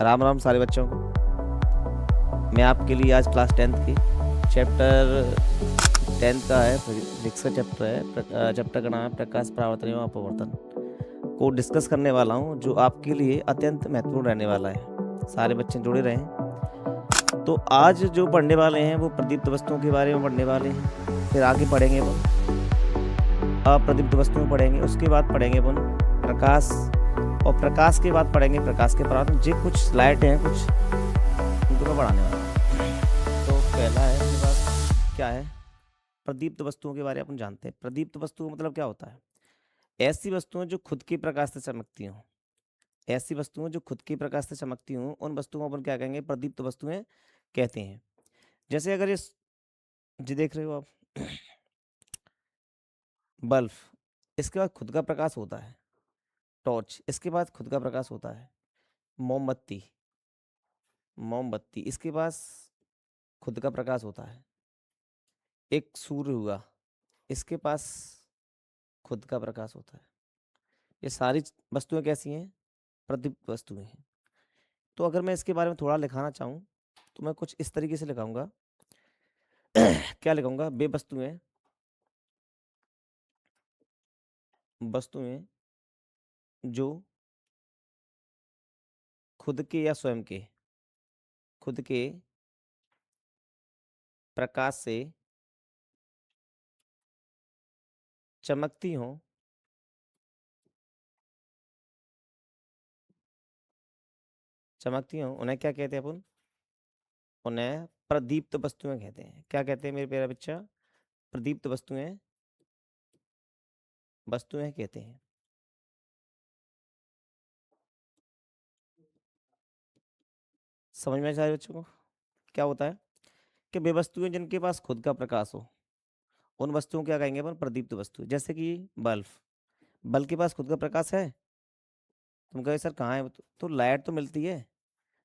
राम राम सारे बच्चों को। मैं आपके लिए आज क्लास 10th की चैप्टर 10 का है, फिजिक्स का चैप्टर है। चैप्टर का नाम है प्रकाश परावर्तन एवं अपवर्तन को डिस्कस करने वाला हूँ, जो आपके लिए अत्यंत महत्वपूर्ण रहने वाला है। सारे बच्चे जुड़े रहें। तो आज जो पढ़ने वाले हैं वो प्रदीप्त वस्तुओं के बारे में पढ़ने वाले हैं। फिर आगे पढ़ेंगे वो अप्रदीप्त वस्तुएं पढ़ेंगे। उसके बाद पढ़ेंगे अपन प्रकाश, और प्रकाश के बाद पढ़ेंगे प्रकाश के परावर्तन। जी कुछ स्लाइड हैं, कुछ उनको मैं पढ़ाने वाला हूँ। तो पहला है अपने पास क्या है, प्रदीप्त वस्तुओं के बारे में अपन जानते हैं। प्रदीप्त वस्तु का मतलब क्या होता है? ऐसी वस्तुएं जो खुद के प्रकाश से चमकती हों। ऐसी वस्तुएं जो खुद के प्रकाश से चमकती हों, उन वस्तुओं को अपन क्या कहेंगे? प्रदीप्त वस्तुएं कहते हैं। जैसे अगर ये जी देख रहे हो आप बल्ब, इसके बाद खुद का प्रकाश होता है। टॉर्च, इसके बाद खुद का प्रकाश होता है। मोमबत्ती, मोमबत्ती इसके पास खुद का प्रकाश होता है। एक सूर्य हुआ, इसके पास खुद का प्रकाश होता है। ये सारी वस्तुएं कैसी हैं? प्रदीप्त वस्तुएं हैं। तो अगर मैं इसके बारे में थोड़ा लिखाना चाहूँ तो मैं कुछ इस तरीके से लिखाऊंगा। क्या लिखाऊंगा? वे वस्तुएं, वस्तुएं जो खुद के या स्वयं के, खुद के प्रकाश से चमकती हों, चमकती हों, उन्हें क्या कहते हैं अपन? उन्हें प्रदीप्त वस्तुएं कहते हैं। क्या कहते हैं मेरे प्यारा बच्चा? प्रदीप्त वस्तुएं, वस्तुएं कहते हैं। समझ में आया सारे बच्चों को? क्या होता है कि वे वस्तुएं जिनके पास खुद का प्रकाश हो, उन वस्तुओं को क्या कहेंगे अपन? प्रदीप्त वस्तु। जैसे कि बल्ब, बल्ब के पास खुद का प्रकाश है। तुम कहे सर कहाँ है? तो लाइट तो मिलती है।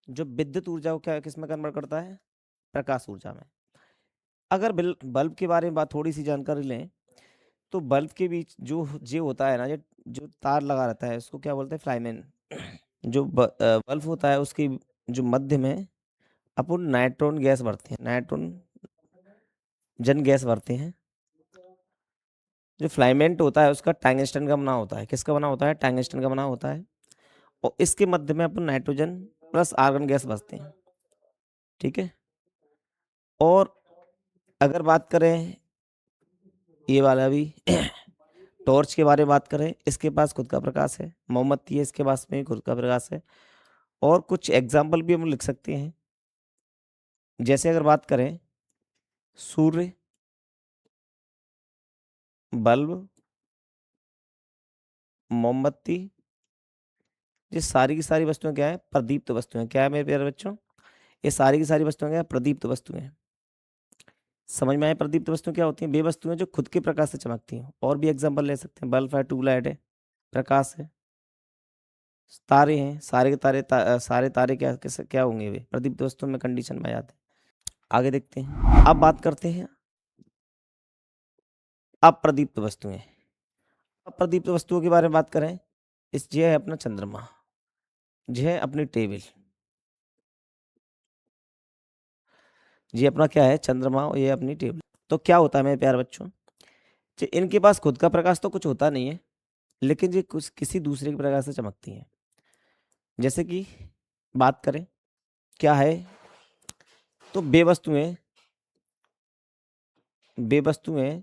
जो विद्युत ऊर्जा को क्या किस में कन्वर्ट करता है? प्रकाश ऊर्जा में। अगर बल्ब के बारे में बात थोड़ी सी जानकारी लें, तो बल्ब के बीच जो जे होता है ना, जो जो तार लगा रहता है, उसको क्या बोलते हैं? फ्लाइमेन। जो बल्ब होता है उसके जो मध्य में अपन नाइट्रोन गैस भरते हैं, नाइट्रोन जन गैस भरते हैं। जो फ्लाइमेंट होता है उसका टंगस्टन का बना होता है। किसका बना होता है? टंगस्टन का बना होता है। और इसके मध्य में अपन नाइट्रोजन प्लस आर्गन गैस भरते हैं। ठीक है। और अगर बात करें ये वाला भी टॉर्च के बारे में बात करें, इसके पास खुद का प्रकाश है। मोमबत्ती है, इसके पास में खुद का प्रकाश है। और कुछ एग्जाम्पल भी हम लिख सकते हैं। जैसे अगर बात करें सूर्य, बल्ब, मोमबत्ती, ये सारी की सारी वस्तुएं क्या है? प्रदीप्त वस्तुएं। क्या है मेरे प्यारे बच्चों? ये सारी की सारी वस्तुएं क्या है? प्रदीप्त वस्तुएं। समझ में आए प्रदीप्त वस्तुएं क्या होती हैं? वे वस्तुएं जो खुद के प्रकाश से चमकती हैं। और भी एग्जाम्पल ले सकते हैं। बल्ब है, ट्यूबलाइट है, प्रकाश है, तारे हैं। सारे के तारे सारे तारे क्या क्या होंगे? वे प्रदीप्त वस्तुओं में कंडीशन में आ जाते हैं। आगे देखते हैं। अब बात करते हैं अप्रदीप्त वस्तुएं। अप्रदीप्त वस्तुओं के बारे में बात करें, इस ये है अपना चंद्रमा, ये है अपनी टेबल, ये अपना क्या है? चंद्रमा, और ये अपनी टेबल। तो क्या होता है मेरे प्यारे बच्चों? इनके पास खुद का प्रकाश तो कुछ होता नहीं है, लेकिन ये कुछ किसी दूसरे के प्रकाश से चमकती हैं। जैसे कि बात करें क्या है, तो बेवस्तुएं, बेवस्तुएं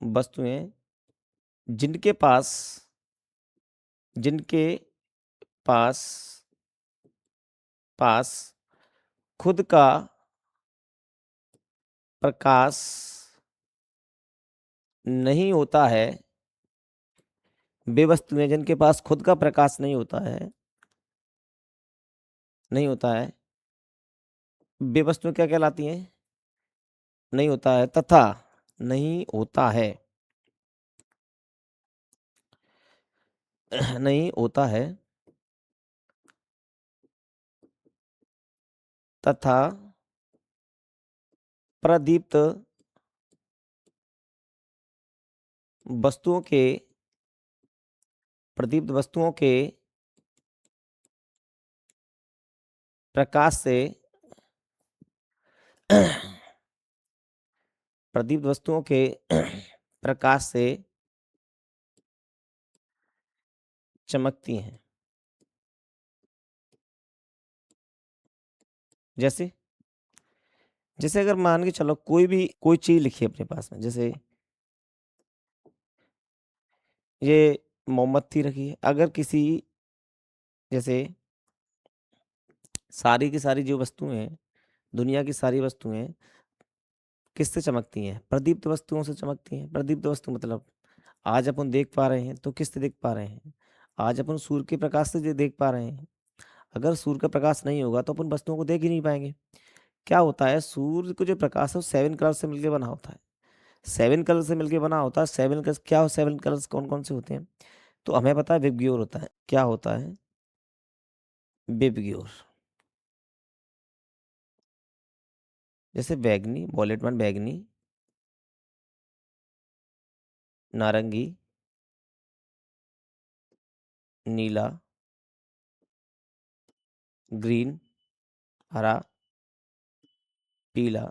वस्तुएं जिनके पास, जिनके पास पास खुद का प्रकाश नहीं होता है, बेवस्तुएं जिनके पास खुद का प्रकाश नहीं होता है, नहीं होता है, बेवस्तुएं क्या कहलाती हैं? नहीं होता है तथा नहीं होता है नहीं होता है तथा प्रदीप्त वस्तुओं के, प्रदीप्त वस्तुओं के प्रकाश से प्रदीप्त वस्तुओं के प्रकाश से चमकती हैं। जैसे जैसे अगर मान के चलो कोई चीज लिखी है अपने पास में, जैसे ये मोमबत्ती रखी है, अगर किसी जैसे सारी की सारी जो वस्तुएं हैं, दुनिया की सारी वस्तुएं किससे चमकती हैं? प्रदीप्त वस्तुओं से चमकती हैं। प्रदीप्त वस्तु मतलब आज अपन देख पा रहे हैं तो किससे देख पा रहे हैं? आज अपन सूर्य के प्रकाश से देख पा रहे हैं। अगर सूर्य का प्रकाश नहीं होगा तो अपन वस्तुओं को देख ही नहीं पाएंगे। क्या होता है, सूर्य को जो प्रकाश है वो 7 कलर से मिलकर बना होता है। 7 कलर से मिलकर बना होता है। 7 कलर क्या हो, 7 कलर्स कौन कौन से होते हैं? तो हमें पता है विबग्योर होता है। क्या होता है? विबग्योर। जैसे बैगनी, वॉलेट वन बैगनी, नारंगी, नीला, ग्रीन, हरा, पीला,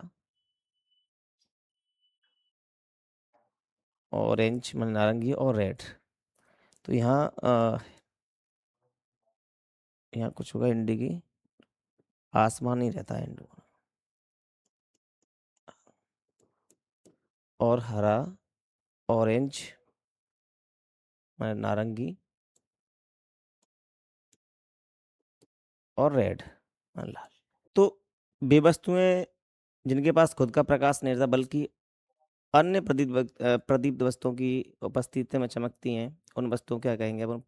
ऑरेंज मतलब नारंगी और रेड। तो यहाँ कुछ होगा इंडिगी, आसमान ही रहता है इंडो, और हरा, ऑरेंज मतलब नारंगी, और रेड मतलब लाल। तो बेवस्तुएं जिनके पास खुद का प्रकाश नहीं रहता बल्कि अन्य प्रदीप्त वस्तुओं की उपस्थिति में चमकती हैं, उन वस्तुओं को क्या कहेंगे अपन?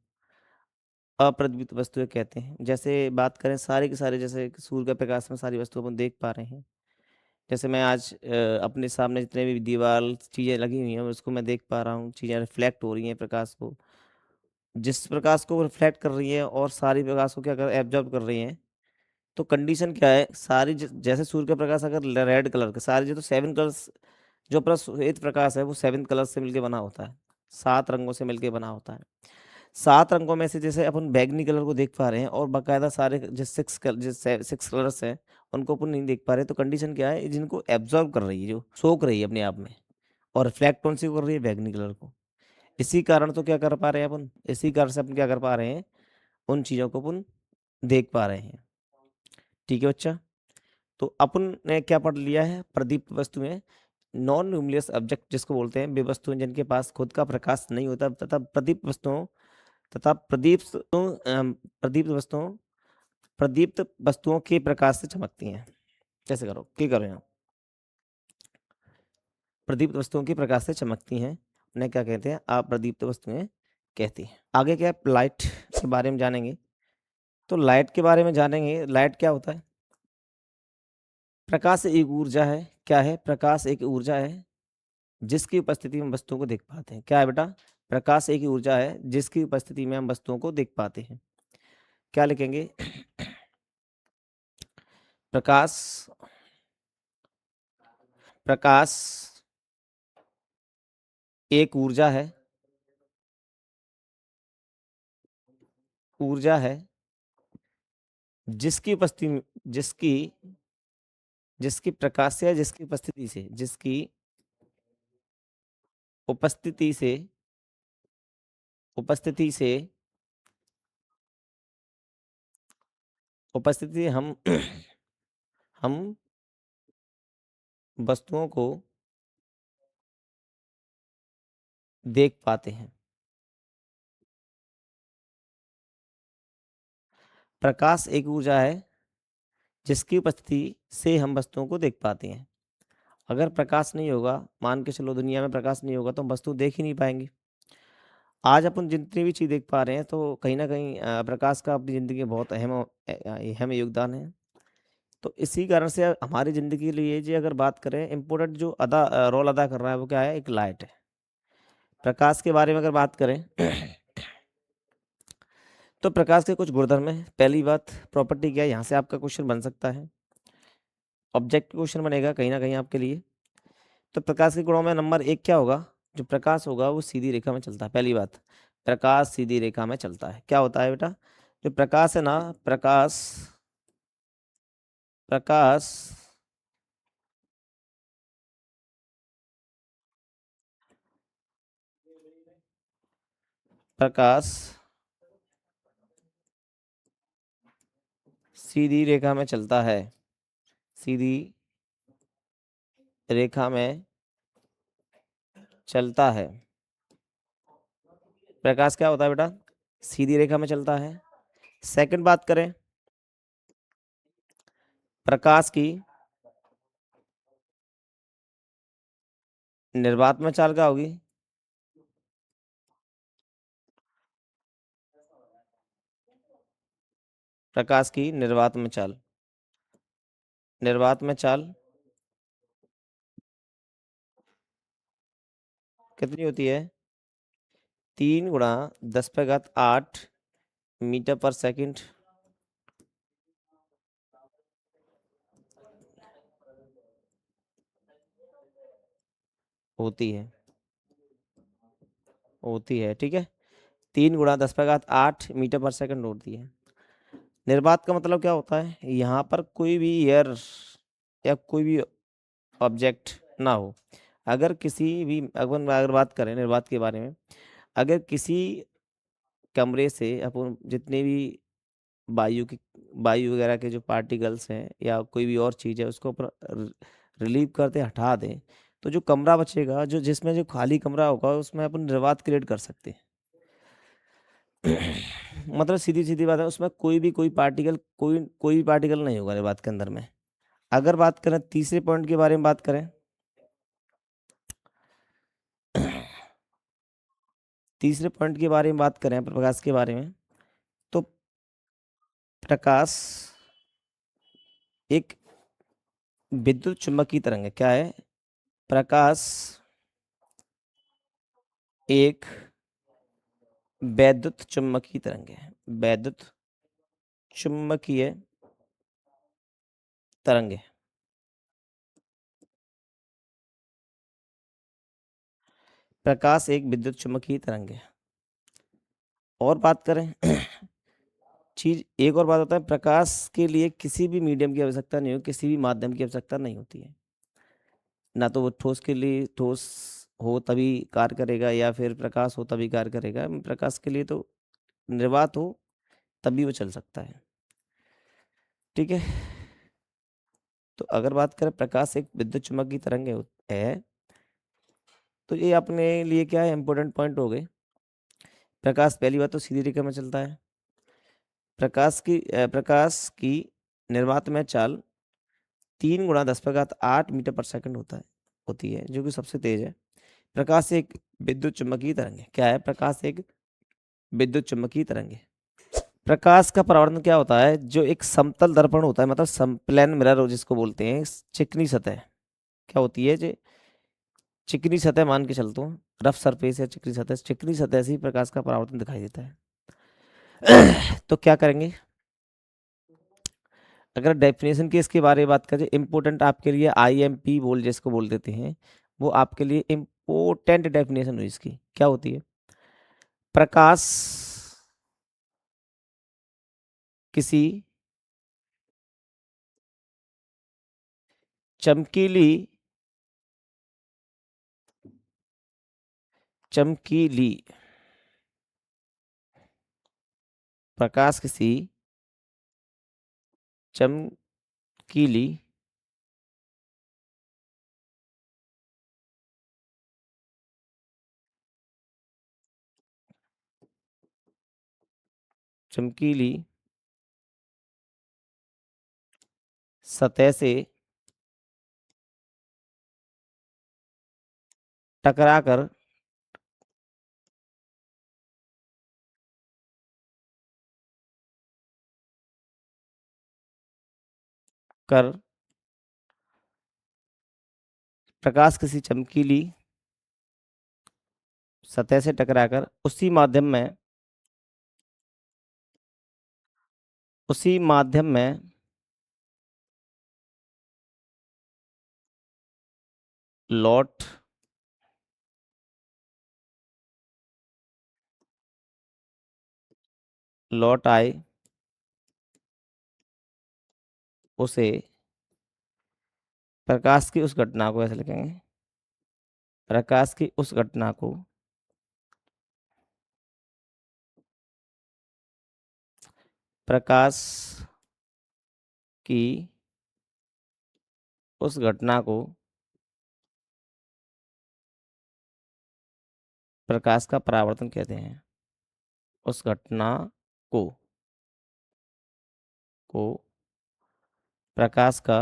अप्रदीप्त वस्तुएं कहते हैं। जैसे बात करें सारे के सारे, जैसे कि सूर्य के प्रकाश में सारी वस्तुएं अपन देख पा रहे हैं। जैसे मैं आज अपने सामने जितने भी दीवार चीजें लगी हुई हैं उसको मैं देख पा रहा हूँ, चीजें रिफ्लेक्ट हो रही हैं प्रकाश को। जिस प्रकाश को रिफ्लेक्ट कर रही है और सारी प्रकाश को क्या कर एब्जॉर्ब कर रही हैं, तो कंडीशन क्या है? सारी जैसे सूर्य का प्रकाश अगर रेड कलर का, सारे जो तो 7 कलर्स, जो पूरा श्वेत प्रकाश है वो 7 कलर से मिलके बना होता है, 7 रंगों से मिलके बना होता है। 7 रंगों में से जैसे अपन बैगनी कलर को देख पा रहे हैं और बाकायदा सारे जो 6 कलर्स हैं उनको अपन नहीं देख पा रहे, तो कंडीशन क्या है? जिनको एब्जॉर्ब कर रही है, जो सोख रही है अपने आप में, और रिफ्लेक्ट कौन सी को कर रही है? बैगनी कलर को। इसी कारण तो क्या कर पा रहे हैं अपन, इसी कारण से अपन क्या कर पा रहे हैं? उन चीजों को अपन देख पा रहे हैं। ठीक है बच्चा। तो अपन ने क्या पढ़ लिया है? प्रदीप्त वस्तुएं, नॉन ल्यूमिनस ऑब्जेक्ट जिसको बोलते हैं, वे वस्तुएं जिनके पास खुद का प्रकाश नहीं होता, तथा प्रदीप्त वस्तुओं तथा प्रदीप्त वस्तुओं प्रदीप्त वस्तुओं के प्रकाश से चमकती हैं। कैसे करो, क्या करो यहाँ? प्रदीप्त वस्तुओं के प्रकाश से चमकती हैं, उन्हें क्या कहते हैं? अप्रदीप्त वस्तुएं कहती हैं। आगे क्या है, लाइट के बारे में जानेंगे। तो लाइट के बारे में जानेंगे, लाइट क्या होता है? प्रकाश एक ऊर्जा है। क्या है? प्रकाश एक ऊर्जा है जिसकी उपस्थिति में वस्तुओं को देख पाते हैं। क्या है बेटा? प्रकाश एक ऊर्जा है जिसकी उपस्थिति में हम वस्तुओं को देख पाते हैं। क्या लिखेंगे? प्रकाश प्रकाश एक ऊर्जा है जिसकी उपस्थिति जिसकी जिसकी प्रकाश से या उपस्थिति से उपस्थिति से उपस्थिति हम हम वस्तुओं को देख पाते हैं। प्रकाश एक ऊर्जा है जिसकी उपस्थिति से हम वस्तुओं को देख पाते हैं। अगर प्रकाश नहीं होगा, मान के चलो दुनिया में प्रकाश नहीं होगा, तो हम वस्तु देख ही नहीं पाएंगे। आज अपन जितनी भी चीज देख पा रहे हैं तो कहीं ना कहीं प्रकाश का अपनी जिंदगी में बहुत अहम योगदान है। तो इसी कारण से हमारी जिंदगी के लिए जी अगर बात करें, इम्पोर्टेंट जो रोल अदा कर रहा है वो क्या है? एक लाइट है। प्रकाश के बारे में अगर बात करें तो प्रकाश के कुछ गुणधर्म है। पहली बात, प्रॉपर्टी क्या है? यहाँ से आपका क्वेश्चन बन सकता है, ऑब्जेक्ट क्वेश्चन बनेगा कहीं ना कहीं आपके लिए। तो प्रकाश के गुणों में नंबर 1 क्या होगा? जो प्रकाश होगा वो सीधी रेखा में चलता है। पहली बात, प्रकाश सीधी रेखा में चलता है। क्या होता है बेटा? जो प्रकाश है ना, प्रकाश प्रकाश प्रकाश सीधी रेखा में चलता है। सीधी रेखा में चलता है। प्रकाश क्या होता है बेटा? सीधी रेखा में चलता है। सेकंड बात करें, प्रकाश की निर्वात में चाल क्या होगी? प्रकाश की निर्वात में चाल, निर्वात में चाल कितनी होती है? 3 × 10⁸ मीटर पर सेकंड होती है। होती है, ठीक है। 3 × 10⁸ मीटर पर सेकंड होती है। निर्वात का मतलब क्या होता है? यहाँ पर कोई भी एयर या कोई भी ऑब्जेक्ट ना हो। अगर किसी भी अगर बात करें निर्वात के बारे में, अगर किसी कमरे से अपन जितने भी वायु की वायु वगैरह के जो पार्टिकल्स हैं या कोई भी और चीज़ है उसको ऊपर रिलीव करते हटा दें, तो जो कमरा बचेगा, जो जिसमें जो खाली कमरा होगा उसमें अपन निर्वात क्रिएट कर सकते हैं। मतलब सीधी सीधी बात है, उसमें कोई भी पार्टिकल नहीं होगा निर्वात के अंदर में। अगर बात करें तीसरे पॉइंट के बारे में बात करें, तीसरे पॉइंट के बारे में बात करें प्रकाश के बारे में, तो प्रकाश एक विद्युत चुम्बकीय तरंग है। क्या है? प्रकाश एक वैद्युत चुम्बकीय तरंग है। वैद्युत चुम्बकीय तरंग है। प्रकाश एक विद्युत चुम्बकीय तरंग है। और बात करें चीज एक और बात होता है, प्रकाश के लिए किसी भी मीडियम की आवश्यकता नहीं हो, किसी भी माध्यम की आवश्यकता नहीं होती है। ना तो वो ठोस के लिए ठोस हो तभी कार्य करेगा, या फिर प्रकाश हो तभी कार्य करेगा। प्रकाश के लिए तो निर्वात हो तभी वो चल सकता है। ठीक है। तो अगर बात करें प्रकाश एक विद्युत चुम्बकीय तरंग है, तो ये अपने लिए क्या है, इंपॉर्टेंट पॉइंट हो गए। प्रकाश पहली बात तो सीधी रेखा में चलता है। प्रकाश की निर्वात में चाल 3 × 10⁸ मीटर पर सेकंड होती है, जो कि सबसे तेज है। प्रकाश एक विद्युत चुम्बकीय तरंग है। क्या है? प्रकाश एक विद्युत चुम्बकीय तरंग है। प्रकाश का परावर्तन क्या होता है? जो एक समतल दर्पण होता है, मतलब प्लेन मिरर जिसको बोलते हैं, चिकनी सतह क्या होती है? जो चिकनी सतह मान के चलता हूँ, रफ सरफेस या चिकनी सतह से ही प्रकाश का परावर्तन दिखाई देता है। तो क्या करेंगे? अगर डेफिनेशन की इसके बारे में बात करें, इंपोर्टेंट आपके लिए IMP जिसको बोल देते हैं, वो आपके लिए इंपोर्टेंट डेफिनेशन हुई इसकी। क्या होती है? प्रकाश किसी चमकीली चमकीली प्रकाश किसी चमकीली चमकीली सतह से टकराकर कर प्रकाश किसी चमकीली सतह से टकराकर उसी माध्यम में लौट लौट आए, उसे प्रकाश की उस घटना को ऐसे लिखेंगे, प्रकाश की उस घटना को प्रकाश की उस घटना को प्रकाश का परावर्तन कहते हैं। उस घटना को को प्रकाश का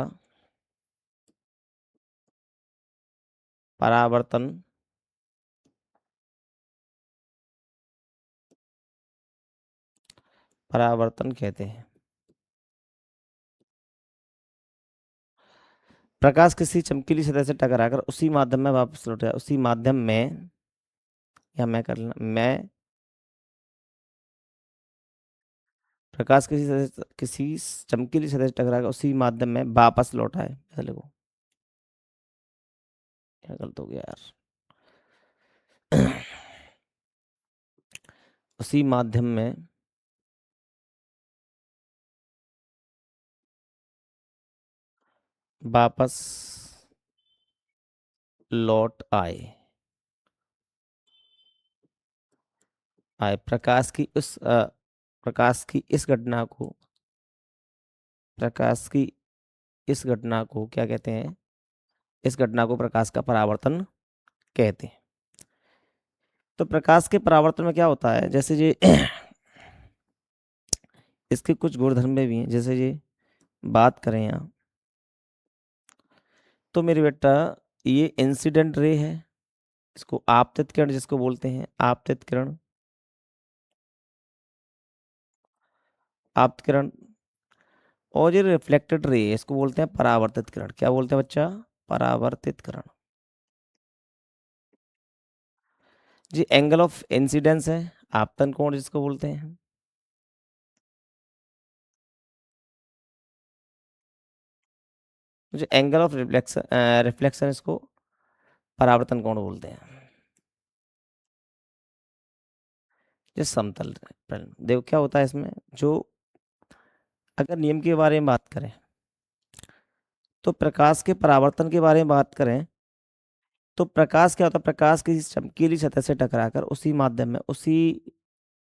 परावर्तन परावर्तन कहते हैं। प्रकाश किसी चमकीली सतह से टकराकर उसी माध्यम में वापस लौट जाए, उसी माध्यम में, या मैं कर लेना, मैं प्रकाश किसी चमकीली सतह से टकराकर उसी माध्यम में वापस लौट आए, ऐसा लिखो। क्या गलत हो गया यार। उसी माध्यम में वापस लौट आए, प्रकाश की इस घटना को, प्रकाश की इस घटना को क्या कहते हैं? इस घटना को प्रकाश का परावर्तन कहते हैं। तो प्रकाश के परावर्तन में क्या होता है, जैसे ये इसके कुछ गुणधर्म भी हैं, जैसे ये बात करें यहाँ, तो मेरे बेटा ये इंसिडेंट रे है, इसको आपतित किरण जिसको बोलते हैं, आपतित किरण, आपतित किरण। और ये रिफ्लेक्टेड रे है, इसको बोलते हैं परावर्तित किरण। क्या बोलते हैं बच्चा? परावर्तित किरण। जी एंगल ऑफ इंसिडेंस है, आपतन कोण जिसको बोलते हैं। जो एंगल ऑफ रिफ्लेक्शन रिफ्लेक्शन इसको परावर्तन कोण बोलते हैं। जो समतल देखो क्या होता है इसमें, जो अगर नियम के बारे में बात करें, तो प्रकाश के परावर्तन के बारे में बात करें, तो प्रकाश क्या होता है? प्रकाश किसी चमकीली सतह से टकराकर उसी माध्यम में, उसी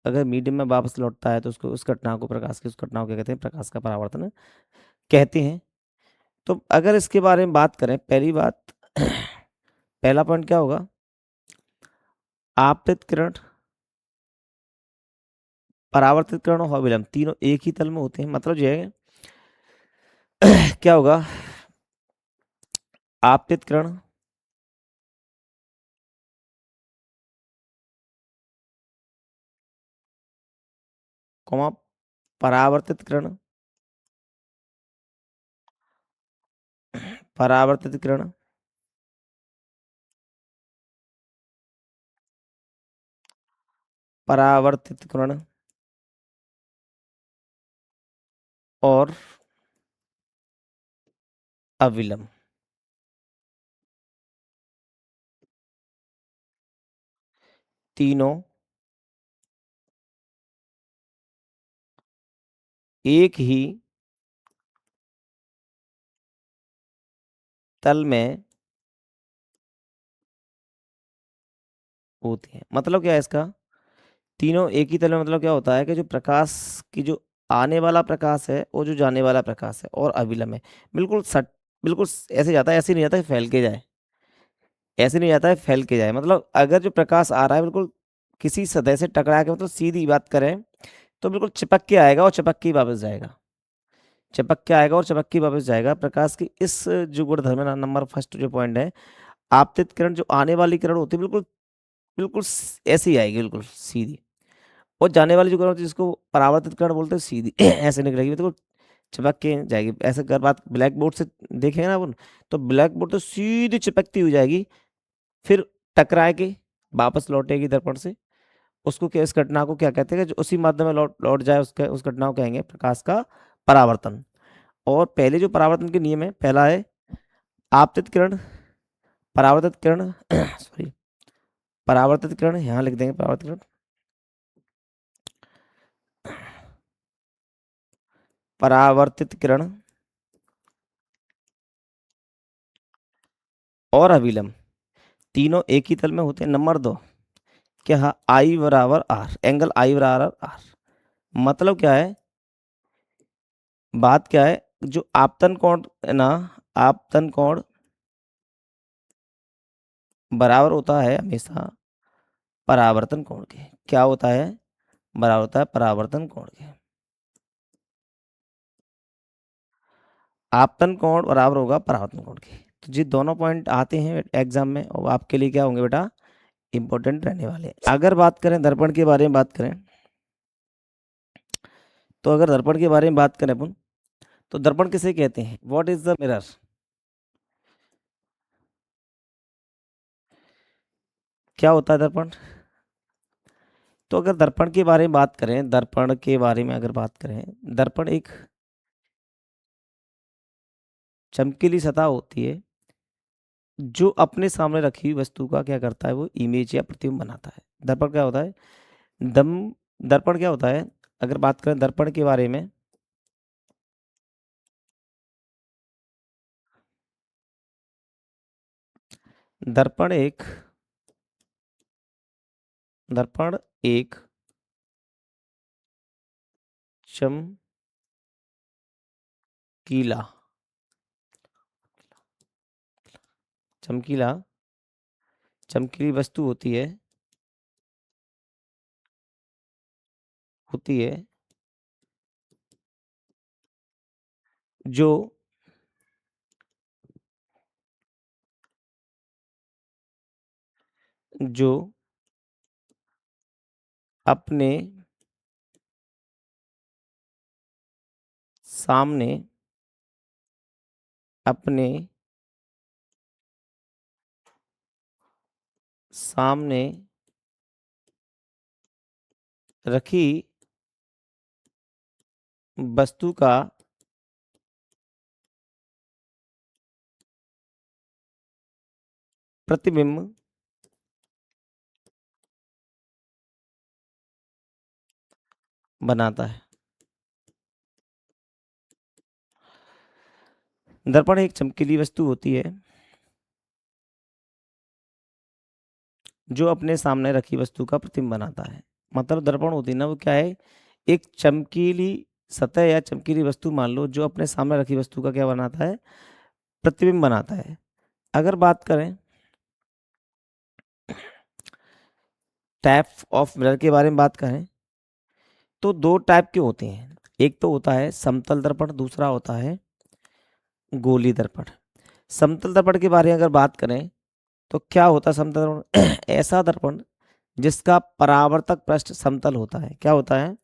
अगर मीडियम में वापस लौटता है, तो उसको, उस घटना को, प्रकाश की उस घटना को क्या कहते हैं? प्रकाश का परावर्तन कहते हैं। तो अगर इसके बारे में बात करें, पहली बात पहला पॉइंट क्या होगा? आपतित किरण, परावर्तित किरण और अविलंब तीनों एक ही तल में होते हैं। मतलब जो है क्या होगा? आपतित किरण कॉमा परावर्तित किरण, परावर्तित किरण परावर्तित किरण और अविलंब, तीनों एक ही तल में होती हैं। मतलब क्या है इसका? तीनों एक ही तल में मतलब क्या होता है कि जो प्रकाश की, जो आने वाला प्रकाश है और जो जाने वाला प्रकाश है और अविलंब है, बिल्कुल सट, बिल्कुल ऐसे जाता है, ऐसे नहीं जाता है फैल के जाए, ऐसे नहीं जाता है फैल के जाए। मतलब अगर जो प्रकाश आ रहा है बिल्कुल किसी सतह से टकरा के, मतलब सीधी बात करें तो बिल्कुल चिपक के आएगा और चिपक के ही वापस जाएगा, चिपक के आएगा और चिपक के वापस जाएगा। प्रकाश की इस जो गुणधर्म है, नंबर फर्स्ट जो पॉइंट है, आपतित किरण जो आने वाली किरण होती है, बिल्कुल बिल्कुल ऐसी आएगी, बिल्कुल सीधी। और जाने वाली जो किरण होती है जिसको परावर्तित किरण बोलते हैं, सीधी ऐसे निकलेगी, तो चिपक के जाएगी। ऐसे अगर बात ब्लैक बोर्ड से देखेंगे ना अपन, तो ब्लैक बोर्ड तो सीधी चिपकती हुई जाएगी, फिर टकरा के वापस लौटेगी दर्पण से। उसको क्या, इस घटना को क्या कहते हैं कि जो उसी माध्यम में लौट लौट जाए, उसके उस घटना को कहेंगे प्रकाश का परावर्तन। और पहले जो परावर्तन के नियम है, पहला है आपतित किरण, परावर्तित किरण सॉरी, परावर्तित किरण यहाँ लिख देंगे, परावर्तित किरण, परावर्तित किरण और अभिलंब तीनों एक ही तल में होते हैं। नंबर 2, क्या आई बराबर आर, एंगल आई बराबर आर, मतलब क्या है, बात क्या है, जो आपतन कोण है ना, आपतन कोण बराबर होता है हमेशा परावर्तन कोण के। क्या होता है, बराबर होता है परावर्तन कोण के। आपतन कोण बराबर होगा परावर्तन कोण के। तो जी दोनों पॉइंट आते हैं एग्जाम में और आपके लिए क्या होंगे बेटा, इंपॉर्टेंट रहने वाले हैं। अगर बात करें दर्पण के बारे में बात करें, तो अगर दर्पण के बारे में बात करें अपन, तो दर्पण किसे कहते हैं, व्हाट इज द मिरर। क्या होता है दर्पण। तो अगर दर्पण के बारे में बात करें, दर्पण के बारे में अगर बात करें, दर्पण एक चमकीली सतह होती है जो अपने सामने रखी हुई वस्तु का क्या करता है, वो इमेज या प्रतिबिंब बनाता है। दर्पण क्या होता है, दम दर्पण क्या होता है, अगर बात करें दर्पण के बारे में, दर्पण एक दर्पण एक चमकीला चमकीला चमकीली वस्तु होती है जो जो अपने सामने अपने सामने रखी वस्तु का प्रतिबिंब बनाता है। दर्पण एक चमकीली वस्तु होती है जो अपने सामने रखी वस्तु का प्रतिबिंब बनाता है। मतलब दर्पण होती है ना, वो क्या है, एक चमकीली सतह या चमकीली वस्तु मान लो जो अपने सामने रखी वस्तु का क्या बनाता है, प्रतिबिंब बनाता है। अगर बात करें टाइप ऑफ मिरर के बारे में बात करें, तो दो टाइप के होते हैं। एक तो होता है समतल दर्पण, दूसरा होता है गोली दर्पण। समतल दर्पण के बारे में अगर बात करें, तो क्या होता है समतल दर्पण ऐसा दर्पण जिसका परावर्तक पृष्ठ समतल होता है। क्या होता है,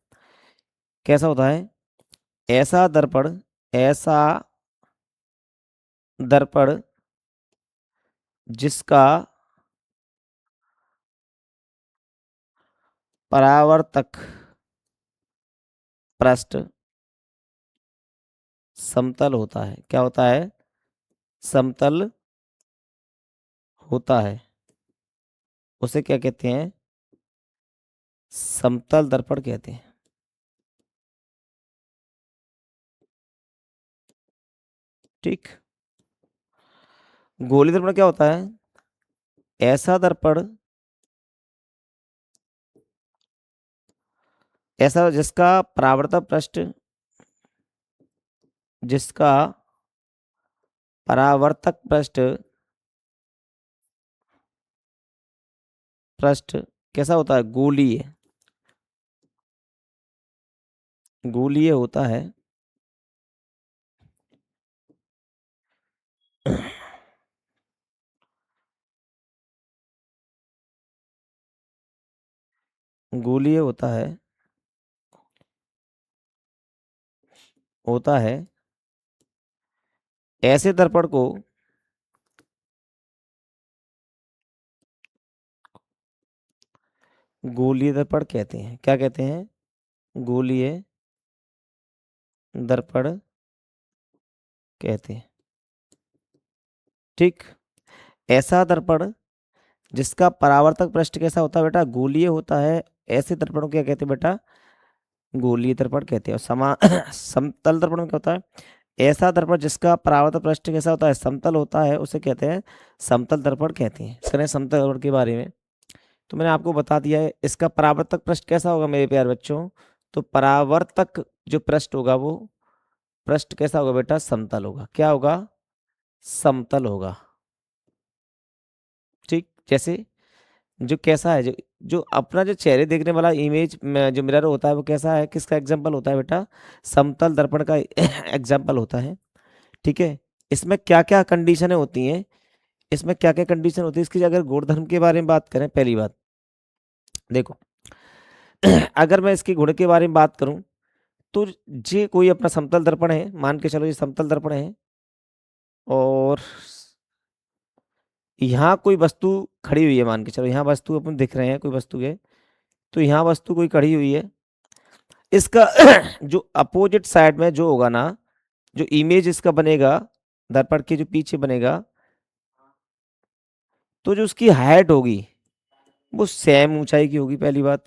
कैसा होता है, ऐसा दर्पण जिसका परावर्तक पृष्ठ समतल होता है। क्या होता है, समतल होता है, उसे क्या कहते हैं, समतल दर्पण कहते हैं। ठीक। गोली दर्पण क्या होता है, ऐसा दर्पण ऐसा जिसका परावर्तक पृष्ठ कैसा होता है, गोलीय गोलीय होता है। गोलीय होता है ऐसे दर्पण को गोलीय दर्पण कहते हैं। क्या कहते हैं, गोलीय दर्पण कहते हैं। ठीक। ऐसा दर्पण जिसका परावर्तक पृष्ठ कैसा होता है बेटा, गोलीय होता है, ऐसे दर्पण को क्या कहते हैं बेटा, गोलीय दर्पण कहते हैं। और समतल दर्पण में क्या होता है, ऐसा दर्पण जिसका परावर्तक पृष्ठ कैसा होता है, समतल होता है, उसे कहते हैं समतल दर्पण कहते हैं। करें समतल दर्पण के बारे में, तो मैंने आपको बता दिया है। इसका परावर्तक पृष्ठ कैसा होगा मेरे प्यारे बच्चों, तो परावर्तक जो पृष्ठ होगा वो पृष्ठ कैसा होगा बेटा, समतल होगा। क्या होगा, समतल होगा। ठीक, जैसे जो कैसा है, जो जो अपना जो चेहरे देखने वाला इमेज जो मिरर होता है वो कैसा है, किसका एग्जाम्पल होता है बेटा, समतल दर्पण का एग्जाम्पल होता है। ठीक है, इसमें क्या क्या कंडीशनें होती हैं, इसमें क्या क्या कंडीशन होती है इसकी, अगर गुणधर्म के बारे में बात करें, पहली बात देखो, अगर मैं इसके गुण के बारे में बात करूं, तो ये कोई अपना समतल दर्पण है, मान के चलो ये समतल दर्पण है, और यहाँ कोई वस्तु खड़ी हुई है, मान के चलो यहाँ वस्तु अपन दिख रहे हैं, कोई वस्तु है, तो यहाँ वस्तु कोई खड़ी हुई है, इसका जो अपोजिट साइड में जो होगा ना, जो इमेज इसका बनेगा दर्पण के जो पीछे बनेगा, तो जो उसकी हाइट होगी वो सेम ऊंचाई की होगी, पहली बात।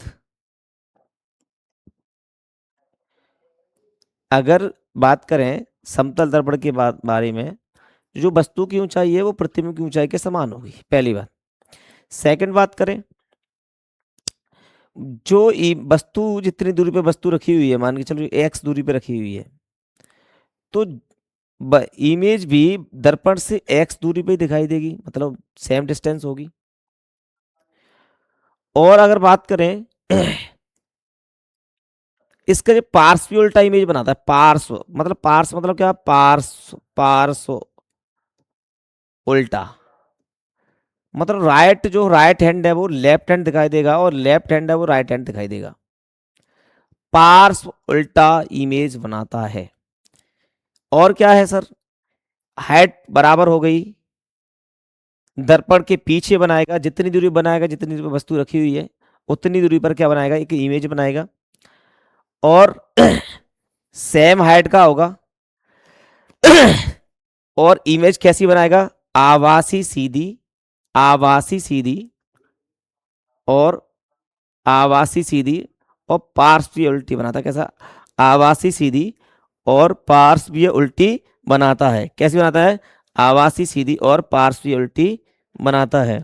अगर बात करें समतल दर्पण के बारे में, जो वस्तु की ऊंचाई है वो प्रतिबिंब की ऊंचाई के समान होगी, पहली बात। सेकंड बात करें, जो वस्तु जितनी दूरी पे वस्तु रखी हुई है, मान के चलो एक्स दूरी पे रखी हुई है, तो इमेज भी दर्पण से एक्स दूरी पे ही दिखाई देगी, मतलब सेम डिस्टेंस होगी। और अगर बात करें इसका जो पार्श्व उल्टा इमेज बनाता है, पार्श्व मतलब क्या, पार्श्व उल्टा मतलब राइट, जो राइट हैंड है वो लेफ्ट हैंड दिखाई देगा, और लेफ्ट हैंड है वो राइट हैंड दिखाई देगा। पार्श्व उल्टा इमेज बनाता है। और क्या है सर, हाइट बराबर हो गई, दर्पण के पीछे बनाएगा, जितनी दूरी बनाएगा, जितनी दूरी पर वस्तु रखी हुई है उतनी दूरी पर क्या बनाएगा, एक इमेज बनाएगा। और सेम हाइट का होगा और इमेज कैसी बनाएगा, आभासी सीधी, आभासी सीधी और आभासी सीधी और पार्श्वीय उल्टी बनाता है। कैसा, आभासी सीधी और पार्श्वीय उल्टी बनाता है। कैसी बनाता है, आभासी सीधी और पार्श्वीय उल्टी बनाता है।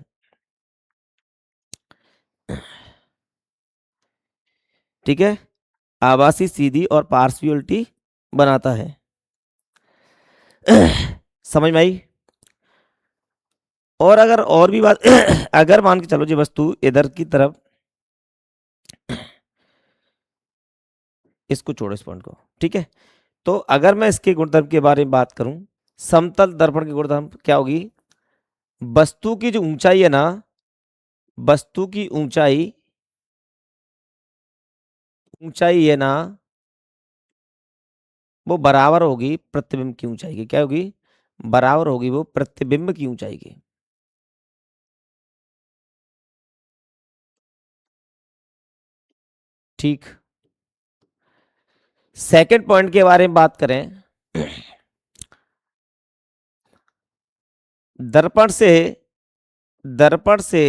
ठीक है, आभासी सीधी और पार्श्वीय उल्टी बनाता है। समझ में आई। और अगर और भी बात अगर मान के चलो जी वस्तु इधर की तरफ, इसको छोड़ो इस पॉइंट को, ठीक है, तो अगर मैं इसके गुणधर्म के बारे में बात करूं, समतल दर्पण की गुणधर्म क्या होगी, वस्तु की जो ऊंचाई है ना, वस्तु की ऊंचाई, ऊंचाई है ना, वो बराबर होगी प्रतिबिंब की ऊंचाई की। क्या होगी, बराबर होगी वो प्रतिबिंब की ऊंचाई की। ठीक, सेकंड पॉइंट के बारे में बात करें, दर्पण से, दर्पण से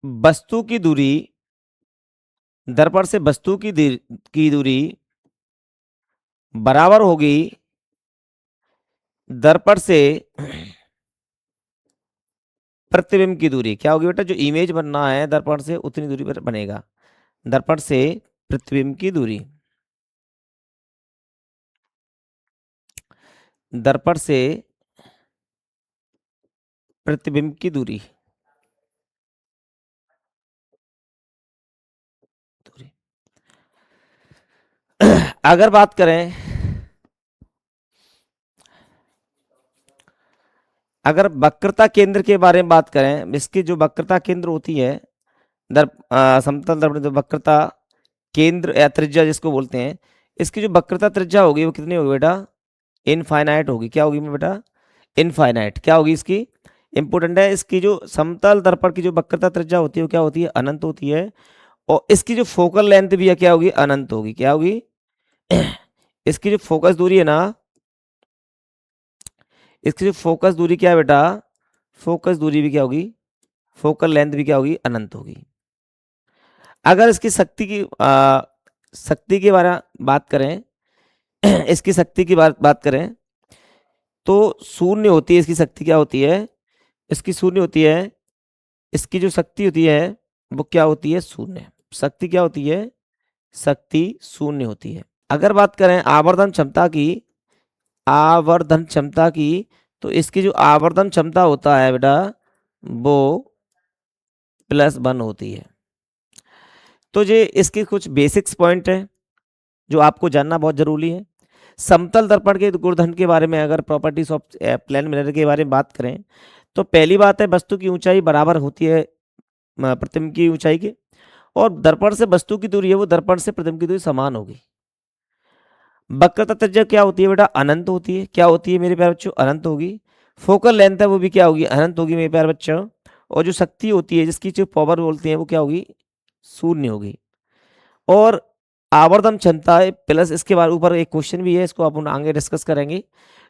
वस्तु की दूरी, दर्पण से वस्तु की दूरी बराबर होगी दर्पण से प्रतिबिंब की दूरी। क्या होगी बेटा, जो इमेज बनना है दर्पण से उतनी दूरी पर बनेगा, दर्पण से प्रतिबिंब की दूरी, दर्पण से प्रतिबिंब की दूरी, दूरी। अगर बात करें, अगर वक्रता केंद्र के बारे में बात करें, इसकी जो वक्रता केंद्र होती है समतल दर्पण, जो वक्रता केंद्र या त्रिज्या जिसको बोलते हैं, इसकी जो वक्रता त्रिज्या होगी वो कितनी होगी बेटा, इनफाइनाइट होगी। क्या होगी बेटा, इनफाइनाइट। क्या होगी इसकी, इंपोर्टेंट है, इसकी जो समतल दर्पण की जो वक्रता त्रिज्या होती है वो क्या होती है, अनंत होती है। और इसकी जो फोकल लेंथ भी है क्या होगी, अनंत होगी। क्या होगी इसकी जो फोकस दूरी है ना, इसकी जो फोकस दूरी क्या है बेटा, फोकस दूरी भी क्या होगी, फोकल लेंथ भी क्या होगी, अनंत होगी। अगर इसकी शक्ति की शक्ति के बारे में बात करें, इसकी शक्ति की बात बात करें तो शून्य होती है। इसकी शक्ति क्या होती है? इसकी शून्य होती है। इसकी जो शक्ति होती है वो क्या होती है? शून्य। शक्ति क्या होती है? शक्ति शून्य होती है। अगर बात करें आवर्धन क्षमता की, आवर्धन क्षमता की, तो इसकी जो आवर्धन क्षमता होता है बेटा वो +1 होती है। तो ये इसके कुछ बेसिक्स पॉइंट हैं जो आपको जानना बहुत जरूरी है। समतल दर्पण के गुणधर्म के बारे में अगर प्रॉपर्टीज ऑफ प्लेन मिरर के बारे में बात करें तो पहली बात है वस्तु की ऊंचाई बराबर होती है प्रतिबिंब की ऊंचाई के, और दर्पण से वस्तु की दूरी है वो दर्पण से प्रतिबिंब की दूरी समान होगी। वक्रता त्रिज्या क्या होती है बेटा? अनंत होती है। क्या होती है मेरे प्यारे बच्चों? अनंत होगी। फोकल लेंथ है वो भी क्या होगी? अनंत होगी मेरे प्यारे बच्चों। और जो शक्ति होती है जिसकी जो पावर बोलते हैं वो क्या होगी? शून्य होगी। और आवर्धन क्षमता है प्लस, इसके बाद ऊपर एक क्वेश्चन भी है, इसको अपन आगे डिस्कस करेंगे।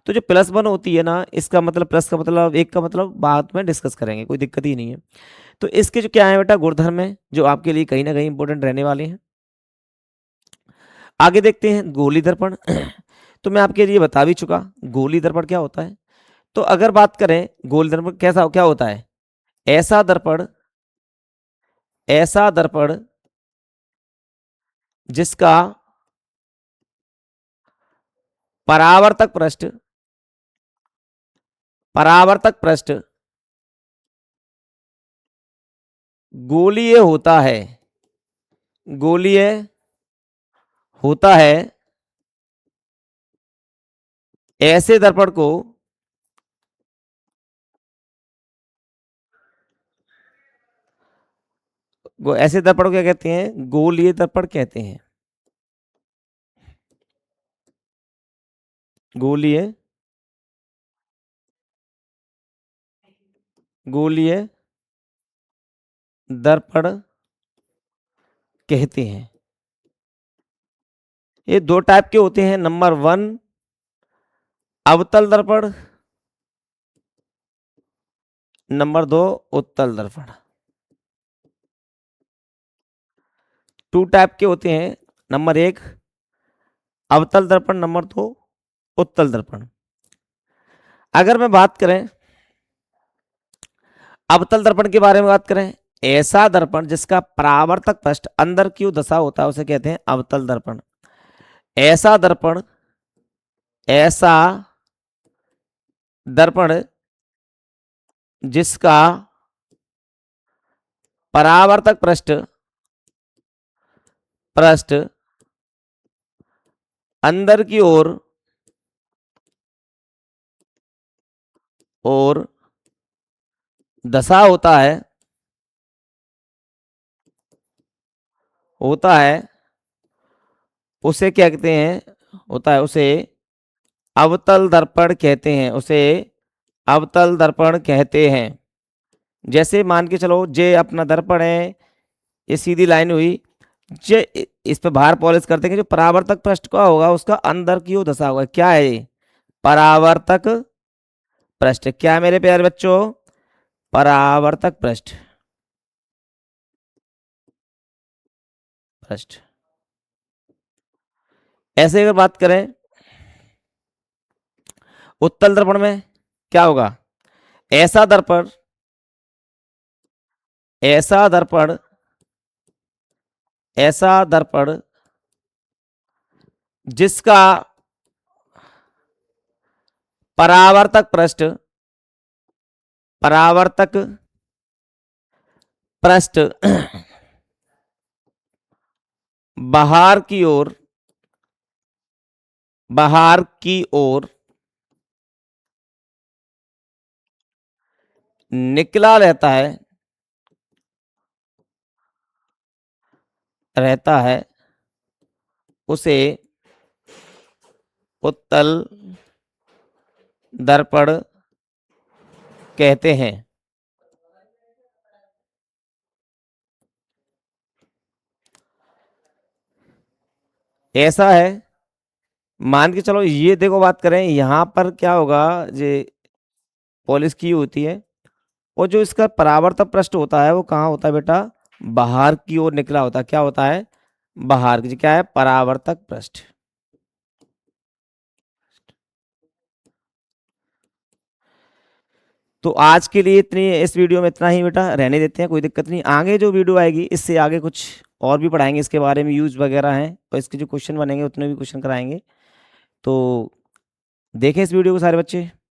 तो जो +1 होती है ना, इसका मतलब प्लस का मतलब एक का मतलब बाद में डिस्कस करेंगे, कोई दिक्कत ही नहीं है। तो इसके जो क्या है बेटा गुणधर्म है जो आपके लिए कहीं ना कहीं इंपॉर्टेंट रहने वाले हैं। आगे देखते हैं गोली दर्पण। तो मैं आपके लिए बता भी चुका गोली दर्पण क्या होता है। तो अगर बात करें गोली दर्पण कैसा क्या होता है? ऐसा दर्पण, ऐसा दर्पण जिसका परावर्तक पृष्ठ, परावर्तक पृष्ठ गोलीय होता है, गोलीय होता है, ऐसे दर्पण को ऐसे दर्पण को क्या कहते हैं? गोलीय दर्पण कहते हैं। गोलीय, गोलीय दर्पण कहते हैं। ये दो टाइप के होते हैं। नंबर 1 अवतल दर्पण, नंबर 2 उत्तल दर्पण। 2 टाइप के होते हैं। नंबर 1 अवतल दर्पण, नंबर 2 उत्तल दर्पण। अगर मैं बात करें अवतल दर्पण के बारे में बात करें, ऐसा दर्पण जिसका परावर्तक पृष्ठ अंदर की ओर दशा होता है उसे कहते हैं अवतल दर्पण। ऐसा दर्पण, ऐसा दर्पण जिसका परावर्तक पृष्ठ, पृष्ठ अंदर की ओर और दशा होता है, होता है उसे क्या कहते हैं? होता है उसे अवतल दर्पण कहते हैं, उसे अवतल दर्पण कहते हैं। जैसे मान के चलो जे अपना दर्पण है, ये सीधी लाइन हुई, जे इस पे भार पॉलिश करते हैं, जो परावर्तक पृष्ठ का होगा उसका अंदर की ओर दशा होगा। क्या है ये? परावर्तक पृष्ठ। क्या है मेरे प्यारे बच्चों? परावर्तक पृष्ठ, पृष्ठ। ऐसे अगर बात करें उत्तल दर्पण में क्या होगा? ऐसा दर्पण, ऐसा दर्पण, ऐसा दर्पण जिसका परावर्तक पृष्ठ, परावर्तक पृष्ठ बाहर की ओर, बाहर की ओर निकला रहता है, रहता है उसे उत्तल दर्पण कहते हैं। ऐसा है, मान के चलो ये देखो बात करें यहां पर क्या होगा, ये पॉलिश की होती है और जो इसका परावर्तक पृष्ठ होता है वो कहाँ होता है बेटा? बाहर की ओर निकला होता है। क्या होता है? बाहर की। क्या है? परावर्तक पृष्ठ। तो आज के लिए इतनी इस वीडियो में इतना ही बेटा, रहने देते हैं, कोई दिक्कत नहीं। आगे जो वीडियो आएगी इससे आगे कुछ और भी पढ़ाएंगे इसके बारे में, यूज वगैरह हैं, और इसके जो क्वेश्चन बनेंगे उतने भी क्वेश्चन कराएंगे। तो देखें इस वीडियो को सारे बच्चे।